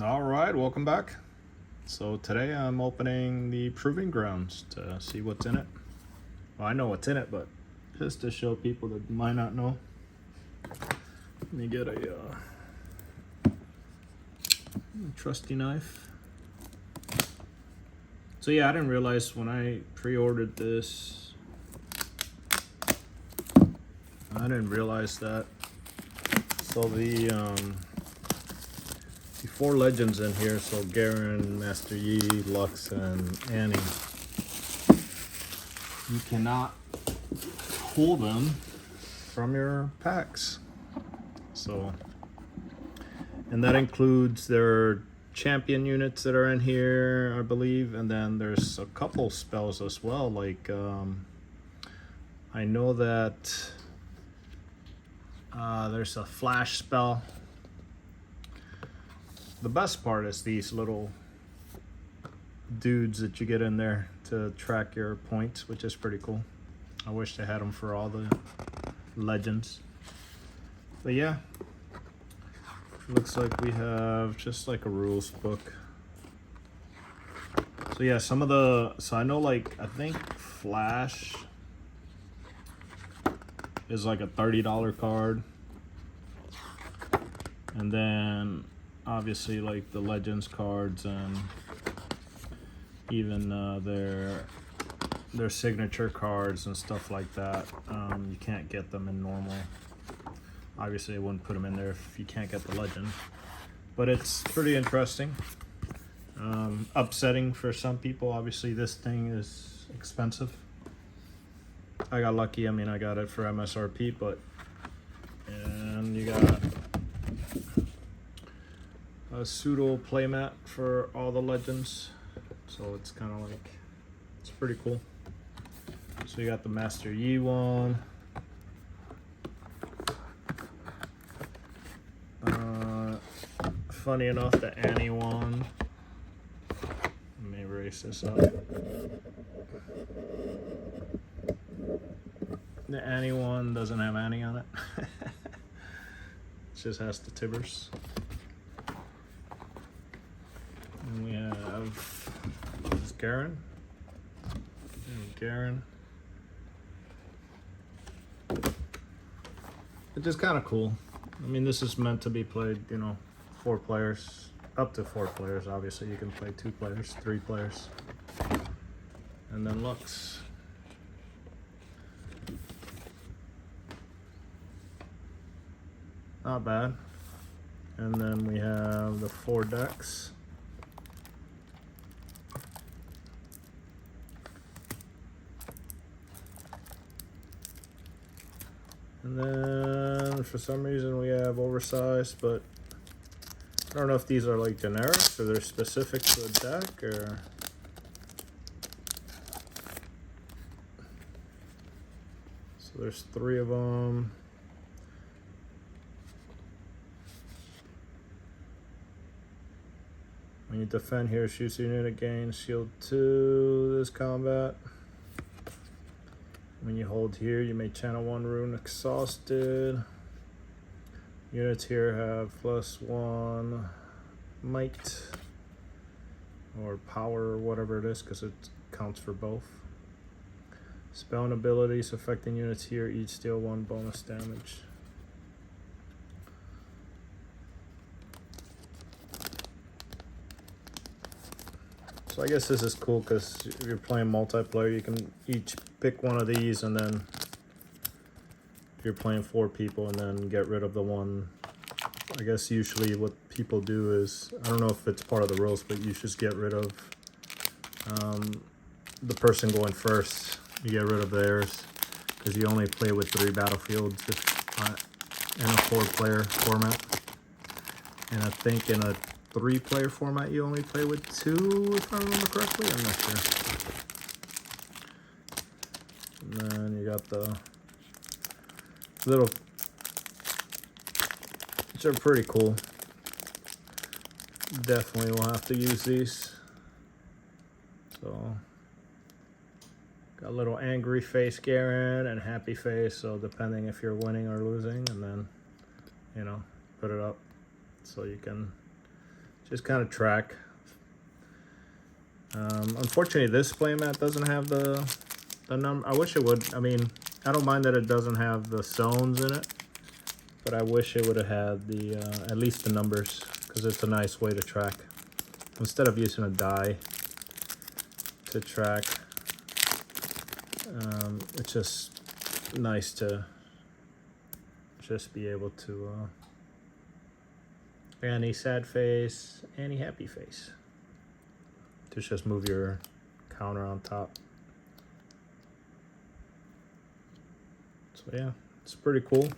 All right, welcome back. So today I'm opening the Proving Grounds to see what's in it. Well, I know what's in it, but just to show people that might not know. Let me get a trusty knife. So yeah, I didn't realize when I pre-ordered this, I didn't realize that. So the four legends in here, so Garen, Master Yi, Lux, and Annie. You cannot pull them from your packs. So, and that includes their champion units that are in here, I believe, and then there's a couple spells as well. Like I know that there's a flash spell. The best part is these little dudes that you get in there to track your points, which is pretty cool. I wish they had them for all the legends. But yeah, looks like we have just like a rules book. So yeah, so I know, like, I think Flash is like a $30 card. And then obviously like the Legends cards and even their signature cards and stuff like that. You can't get them in normal. Obviously I wouldn't put them in there if you can't get the Legend. But it's pretty interesting. Upsetting for some people. Obviously this thing is expensive. I got lucky. I mean, I got it for MSRP, and you got a pseudo playmat for all the legends, so it's kind of like, it's pretty cool. So you got the Master Yi one, funny enough, the Annie one. Let me erase this up. The Annie one doesn't have Annie on it. It just has the Tibbers. And we have this Garen. And Garen. Which is kind of cool. I mean, this is meant to be played, 4 players. Up to 4 players, obviously. You can play 2 players, 3 players. And then Lux. Not bad. And then we have the 4 decks. And then for some reason we have oversized, but I don't know if these are like generics or they're specific to a deck or. So there's 3 of them. When you defend here, shoots your unit, gains shield 2 this combat. When you hold here, you may channel 1 rune exhausted. Units here have +1 might or power or whatever it is, because it counts for both. Spell and abilities affecting units here each deal 1 bonus damage. So I guess this is cool because if you're playing multiplayer, you can each pick one of these, and then if you're playing 4 people, and then get rid of the one. I guess usually what people do is, I don't know if it's part of the rules, but you just get rid of the person going first. You get rid of theirs because you only play with 3 battlefields in a 4-player format. And I think in a 3-player format you only play with 2, if I remember correctly. I'm not sure. And then you got the little, which are pretty cool. Definitely will have to use these. So got a little angry face Garen and happy face, so depending if you're winning or losing, and then put it up so you can just kind of track. Unfortunately, this playmat doesn't have the number. I wish it would. I mean, I don't mind that it doesn't have the zones in it, but I wish it would have had the at least the numbers, because it's a nice way to track instead of using a die to track. It's just nice to just be able to any sad face, any happy face. Just move your counter on top. So yeah, it's pretty cool.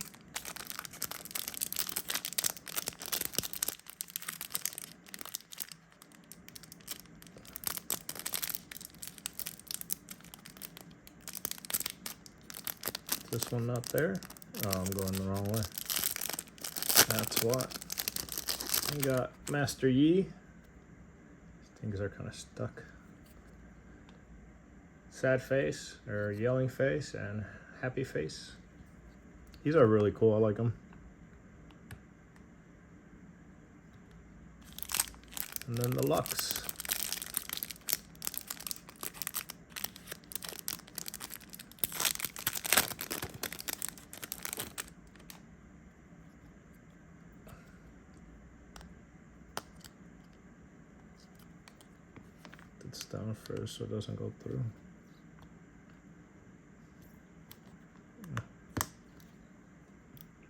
This one not there? Oh, I'm going the wrong way. That's what. We got Master Yi. Things are kind of stuck. Sad face, or yelling face, and happy face. These are really cool. I like them. And then the Lux. It's down first so it doesn't go through.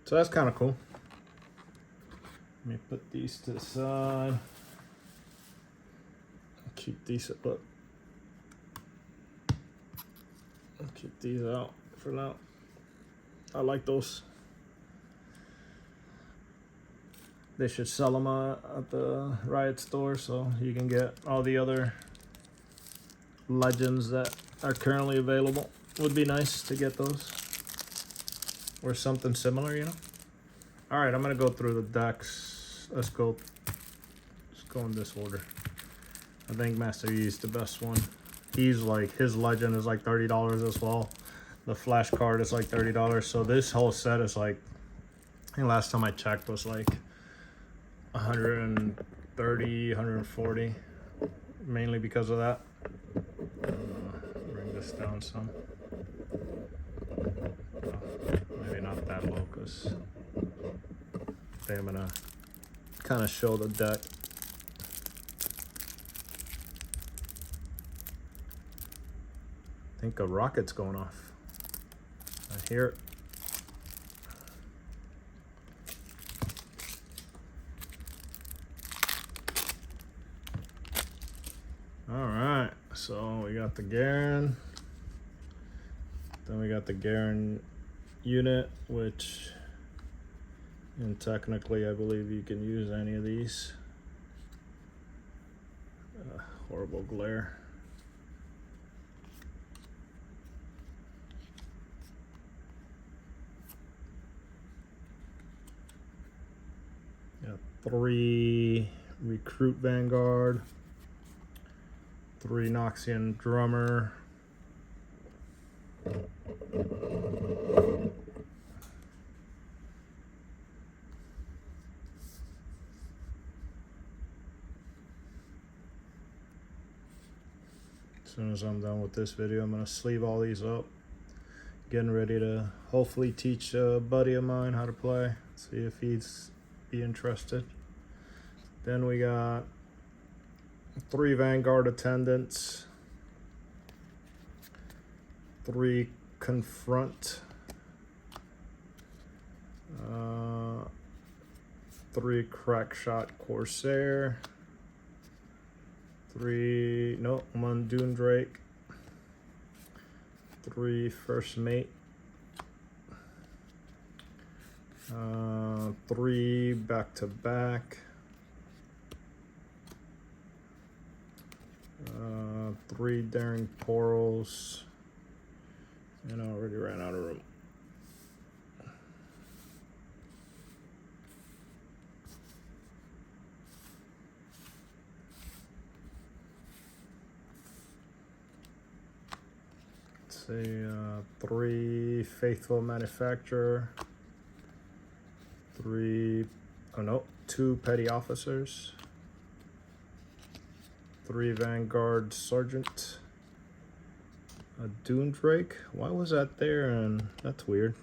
So that's kind of cool. Let me put these to the side. I'll keep these up. I'll keep these out for now. I like those. They should sell them at the Riot store so you can get all the other legends that are currently available. Would be nice to get those. Or something similar, you know? Alright, I'm gonna go through the decks. Let's go in this order. I think Master Yi is the best one. He's like, his legend is like $30 as well. The flash card is like $30. So this whole set is like, I think last time I checked was like 130, 140. Mainly because of that. Bring this down some. Maybe not that low, because I'm gonna kind of show the deck. I think a rocket's going off. I hear it. All right, so we got the Garen. Then we got the Garen unit, which, and technically I believe you can use any of these. Horrible glare. Got 3 Recruit Vanguard, 3 Noxian Drummer, as soon as I'm done with this video, I'm going to sleeve all these up. Getting ready to hopefully teach a buddy of mine how to play. See if he's be interested. Then we got 3 Vanguard Attendants, 3 Confront, 3 Crackshot Corsair, 3 Mundoon Drake, 3 First Mate, 3 back-to-back, 3 Daring Porals, and I already ran out of room. Let's see, 3 Faithful Manufacturer, 2 Petty Officers, 3 Vanguard Sergeant. A Dune Drake. Why was that there? And that's weird.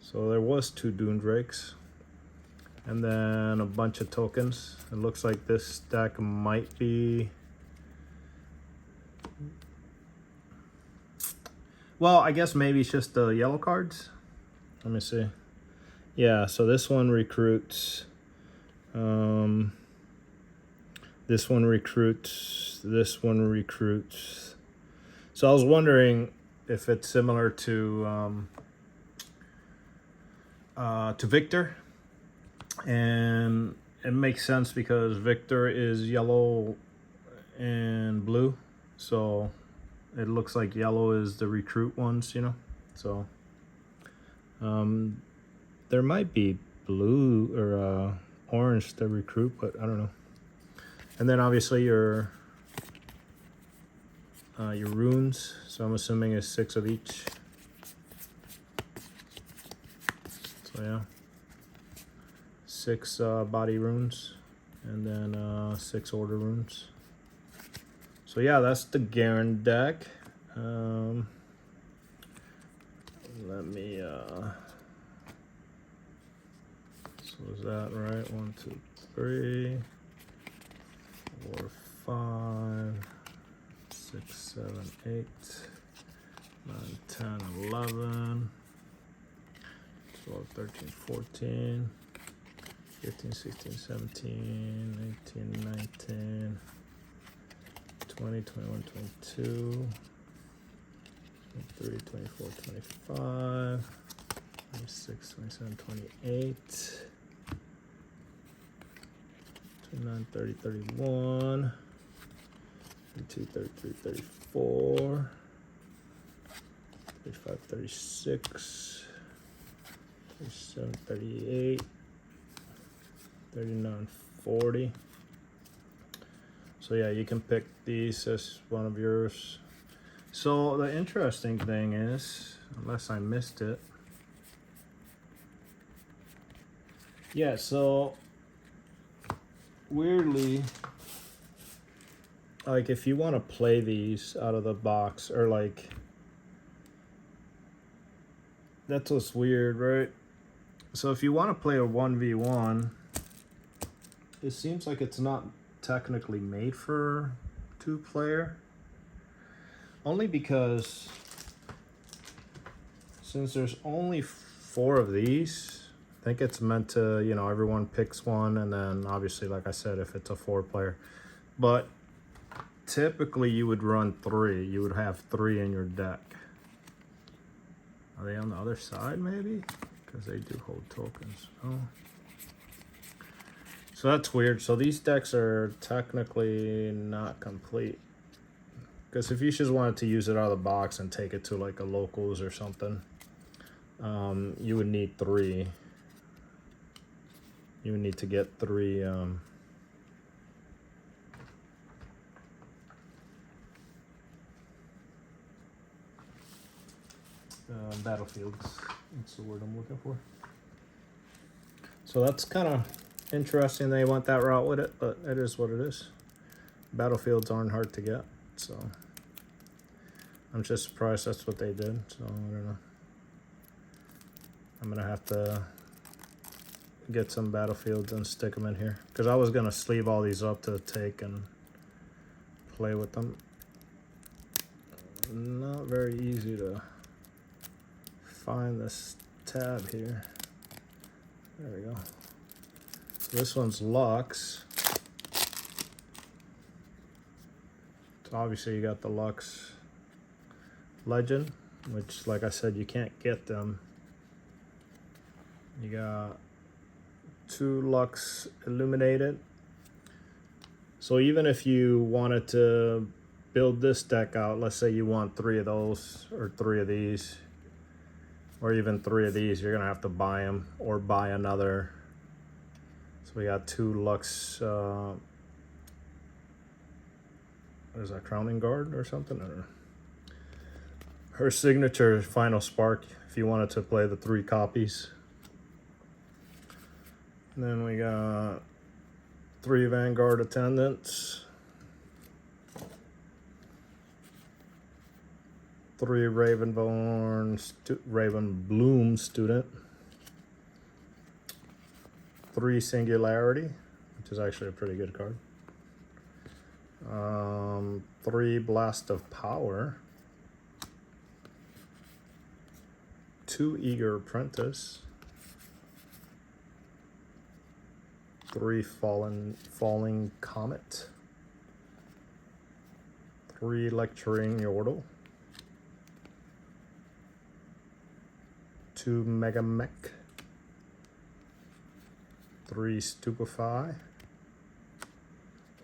So there was 2 Dune Drakes. And then a bunch of tokens. It looks like this deck might be... Well, I guess maybe it's just the yellow cards. Let me see. Yeah, so this one recruits. This one recruits. This one recruits. So I was wondering if it's similar to Victor, and it makes sense because Victor is yellow and blue, so it looks like yellow is the recruit ones, you know. So there might be blue or orange to recruit, but I don't know. And then obviously your runes, so I'm assuming it's 6 of each. So yeah, 6 body runes, and then 6 order runes. So yeah, that's the Garen deck. Let me so is that right? 1, 2, 3, 4, 5, 6, 7, 8, 9, 10, 11, 12, 13, 14, 15, 16, 17, 18, 19, 20, 21, 22, 23, 24, 25, 26, 27, 28, 29, 30, 31, 32, 33, 34, 35, 36, 37, 38, 39, 40. So yeah, you can pick these as one of yours. So the interesting thing is, unless I missed it, yeah, so weirdly, like if you want to play these out of the box, or like, that's what's weird, right? So if you want to play a 1v1, it seems like it's not technically made for 2-player. Only because since there's only 4 of these, I think it's meant to, you know, everyone picks one, and then obviously, like I said, if it's a 4-player. But typically you would run 3. You would have 3 in your deck. Are they on the other side maybe? Because they do hold tokens. Oh. So that's weird. So these decks are technically not complete. Because if you just wanted to use it out of the box and take it to like a locals or something, you would need 3. You would need to get 3 battlefields. That's the word I'm looking for. So that's kind of interesting they went that route with it, but it is what it is. Battlefields aren't hard to get, so I'm just surprised that's what they did. So I don't know. I'm gonna have to get some battlefields and stick them in here, because I was gonna sleeve all these up to take and play with them. Not very easy to find this tab here. There we go. This one's Lux. So obviously you got the Lux Legend, which, like I said, you can't get them. You got 2 Lux Illuminated. So even if you wanted to build this deck out, let's say you want 3 of those, or 3 of these, or even 3 of these, you're gonna have to buy them or buy another. So we got 2 Lux, what is that, Crowning Guard or something? I don't know. Her signature Final Spark, if you wanted to play the 3 copies. And then we got 3 Vanguard attendants, 3 Raven Bloom student, 3 Singularity, which is actually a pretty good card, 3 Blast of Power, 2 Eager Apprentice, 3 Falling Comet, 3 Lecturing Yordle, 2 Mega Mech, 3 Stupefy.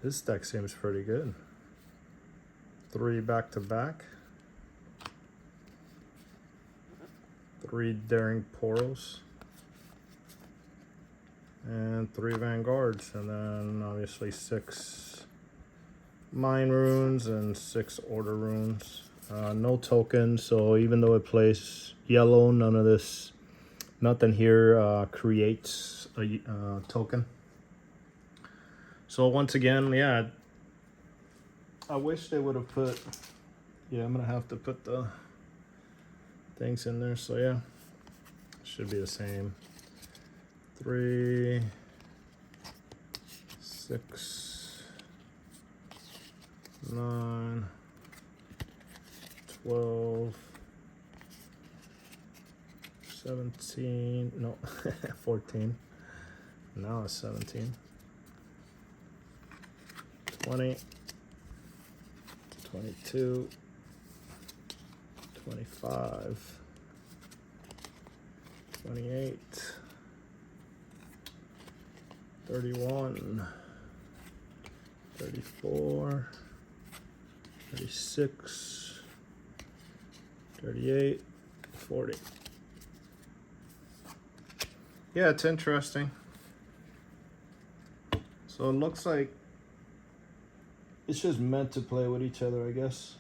This deck seems pretty good. 3 back-to-back, 3 Daring Poros, and 3 Vanguards, and then obviously 6 Mine Runes and 6 Order Runes. No tokens, so even though it plays yellow, nothing here creates a token. So once again, yeah, I wish they would have put, yeah, I'm gonna have to put the things in there, so yeah, should be the same. 3, 6, 9, 12, 17, no, 14, now it's 17, 20, 22, 25, 28, 31, 34, 36, 38, 40. Yeah, it's interesting. So it looks like it's just meant to play with each other, I guess.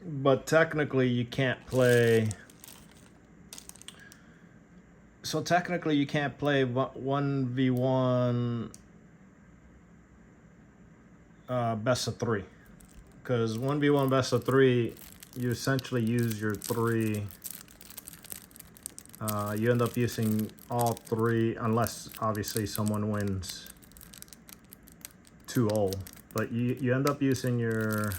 But technically you can't play. So technically you can't play 1v1 best of 3. Because 1v1 best of 3, you essentially use your 3. You end up using all 3, unless obviously someone wins 2-0. But you end up using your.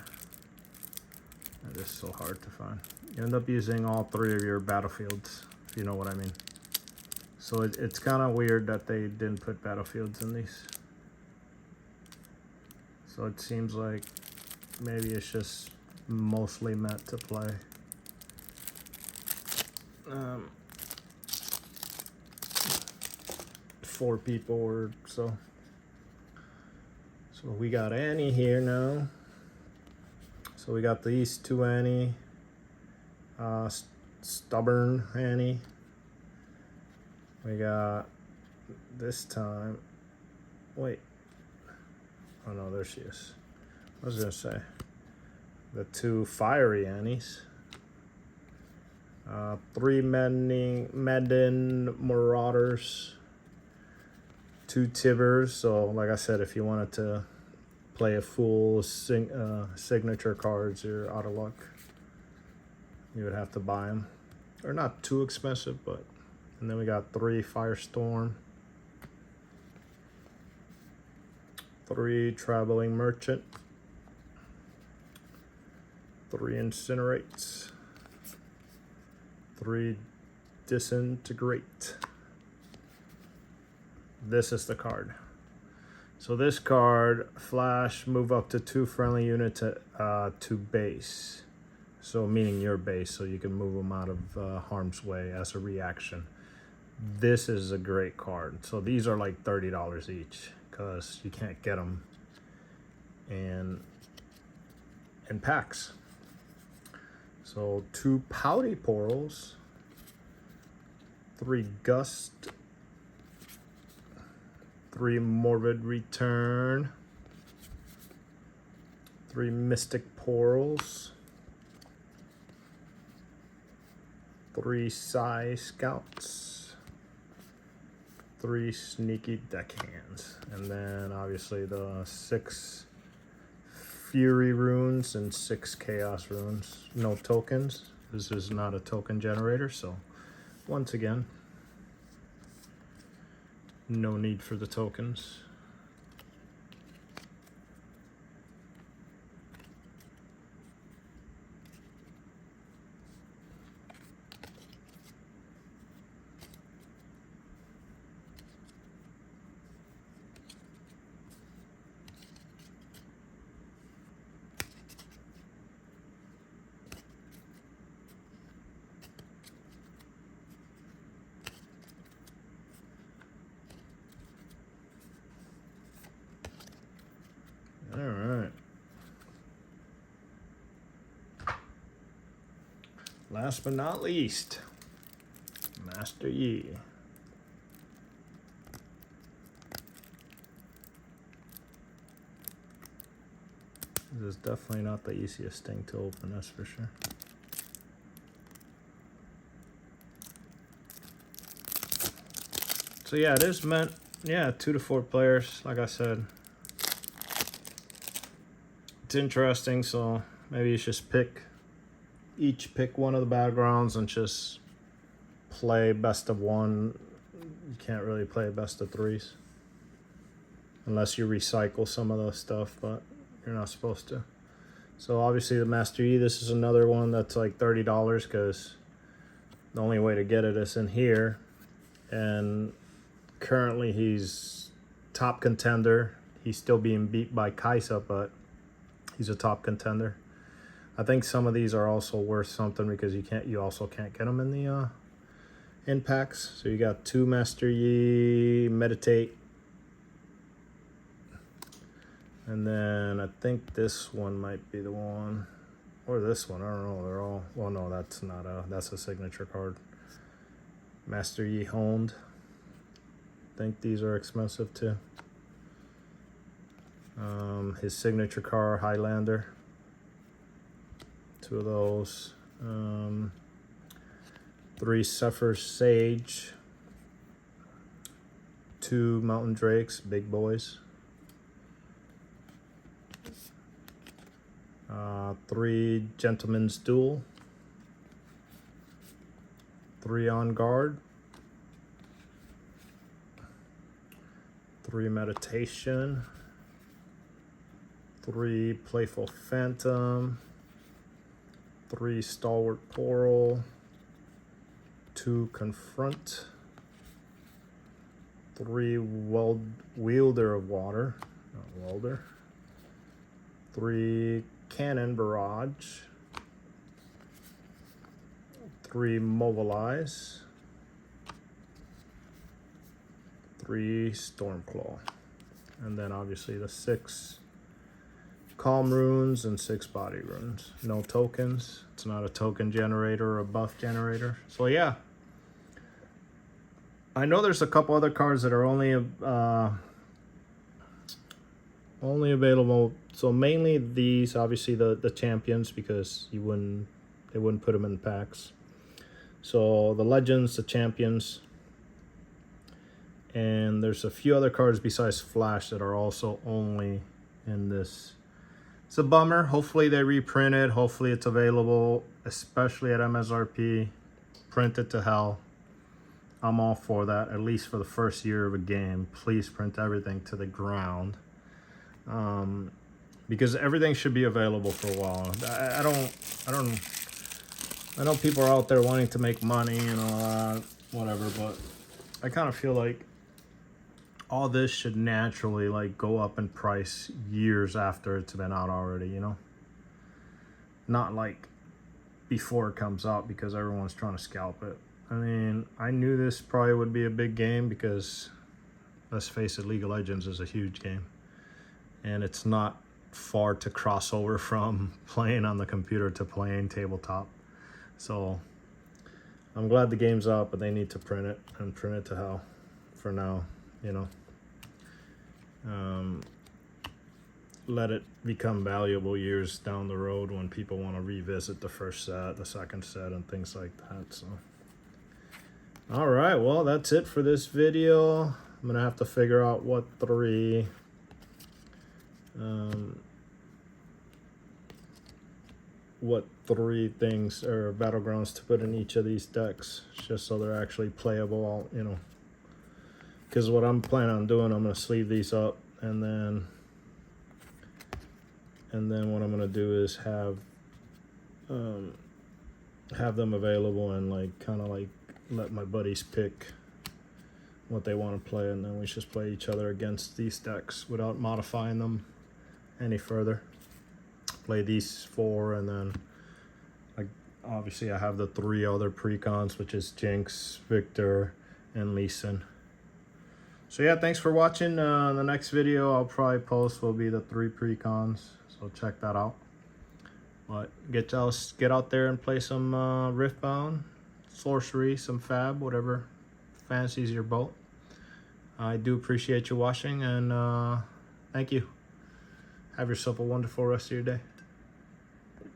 That is so hard to find. You end up using all 3 of your battlefields, if you know what I mean. So it's kind of weird that they didn't put battlefields in these. So it seems like maybe it's just mostly meant to play. 4 people or so. So we got Annie here now. So we got these 2 Annie. Stubborn Annie. We got this time. Wait. Oh no, there she is. I was gonna say the 2 Fiery Annies. 3 Madden Marauders. 2 Tibbers. So like I said, if you wanted to play a full signature cards, you're out of luck. You would have to buy them. They're not too expensive, but. And then we got 3 Firestorm, 3 Traveling Merchant, 3 Incinerates, 3 Disintegrate. This is the card. So this card, flash, move up to 2 friendly units to base. So meaning your base, so you can move them out of harm's way as a reaction. This is a great card. So these are like $30 each because you can't get them in packs. So 2 Pouty Porals, 3 Gust, 3 Morbid Return, 3 Mystic Porals, 3 Psy Scouts, 3 sneaky deckhands. And then obviously the 6 Fury runes and 6 Chaos runes. No tokens. This is not a token generator, so once again, no need for the tokens. All right. Last but not least, Master Yi. This is definitely not the easiest thing to open, that's for sure. So yeah, it is meant, yeah, 2 to 4 players, like I said. It's interesting, so maybe you just pick one of the backgrounds and just play best of 1. You can't really play best of 3s unless you recycle some of the stuff, but you're not supposed to. So obviously the Master Yi, this is another one that's like $30 because the only way to get it is in here, and currently he's top contender. He's still being beat by Kaisa, but he's a top contender. I think some of these are also worth something because you also can't get them in the in packs. So you got 2 Master Yi, Meditate, and then I think this one might be the one, or this one. I don't know. They're all, well, no, that's a signature card. Master Yi Honed. I think these are expensive too. His signature car, Highlander. 2 of those. 3 Zephyr Sage. 2 Mountain Drakes, big boys. 3 Gentleman's Duel. 3 On Guard. 3 Meditation. 3 Playful Phantom. 3 Stalwart Coral. 2 Confront. 3 Wielder of Water. Not Welder. 3 Cannon Barrage. 3 Mobilize. 3 Stormclaw. And then obviously the 6 Calm runes and 6 body runes. No tokens. It's not a token generator or a buff generator. So yeah. I know there's a couple other cards that are only available. So mainly these, obviously the champions, because they wouldn't put them in packs. So the legends, the champions, and there's a few other cards besides Flash that are also only in this. It's a bummer. Hopefully they reprint it. Hopefully it's available, especially at MSRP. Print it to hell. I'm all for that, at least for the first year of a game. Please print everything to the ground. Because everything should be available for a while. I know people are out there wanting to make money and all that, whatever, but I kind of feel like all this should naturally like go up in price years after it's been out already, you know? Not like before it comes out because everyone's trying to scalp it. I mean, I knew this probably would be a big game because, let's face it, League of Legends is a huge game. And it's not far to cross over from playing on the computer to playing tabletop. So I'm glad the game's out, but they need to print it and print it to hell for now, you know. Let it become valuable years down the road when people want to revisit the first set, the second set, and things like that. So All right, well, that's it for this video. I'm gonna have to figure out what three things or battlegrounds to put in each of these decks, just so they're actually playable, you know. Because what I'm planning on doing, I'm gonna sleeve these up, and then what I'm gonna do is have them available and like kind of like let my buddies pick what they want to play, and then we just play each other against these decks without modifying them any further. Play these 4, and then like obviously I have the 3 other precons, which is Jinx, Victor, and Lee Sin. So yeah, thanks for watching. The next video I'll probably post will be the 3 precons, so check that out. But get out there and play some Riftbound, Sorcery, some Fab, whatever fancies your boat. I do appreciate you watching, and thank you. Have yourself a wonderful rest of your day.